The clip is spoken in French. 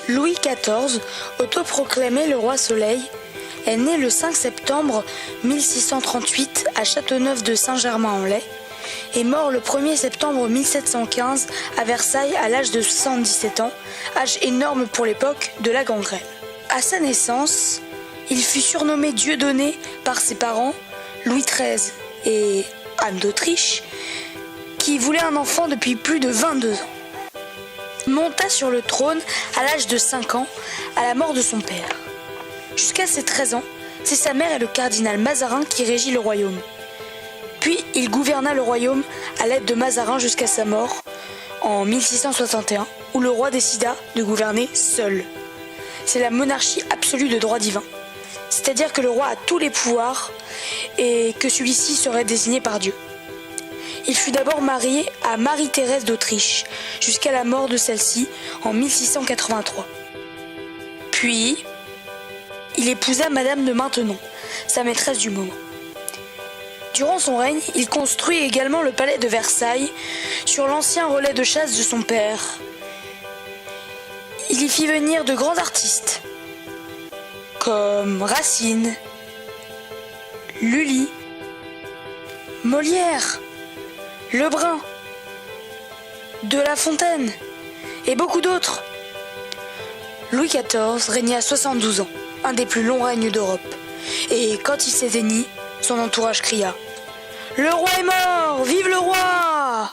Louis XIV, autoproclamé le roi Soleil, est né le 5 septembre 1638 à Châteauneuf-de-Saint-Germain-en-Laye et mort le 1er septembre 1715 à Versailles à l'âge de 77 ans, âge énorme pour l'époque de la gangrène. À sa naissance, il fut surnommé Dieudonné par ses parents, Louis XIII et Anne d'Autriche, qui voulaient un enfant depuis plus de 22 ans. Monta sur le trône à l'âge de 5 ans, à la mort de son père. Jusqu'à ses 13 ans, c'est sa mère et le cardinal Mazarin qui régit le royaume. Puis il gouverna le royaume à l'aide de Mazarin jusqu'à sa mort en 1661, où le roi décida de gouverner seul. C'est la monarchie absolue de droit divin, c'est-à-dire que le roi a tous les pouvoirs et que celui-ci serait désigné par Dieu. Il fut d'abord marié à Marie-Thérèse d'Autriche, jusqu'à la mort de celle-ci en 1683. Puis, il épousa Madame de Maintenon, sa maîtresse du moment. Durant son règne, il construit également le palais de Versailles, sur l'ancien relais de chasse de son père. Il y fit venir de grands artistes, comme Racine, Lully, Molière, Lebrun, De La Fontaine et beaucoup d'autres. Louis XIV régnait à 72 ans, un des plus longs règnes d'Europe. Et quand il s'éteignit, son entourage cria « Le roi est mort! Vive le roi !»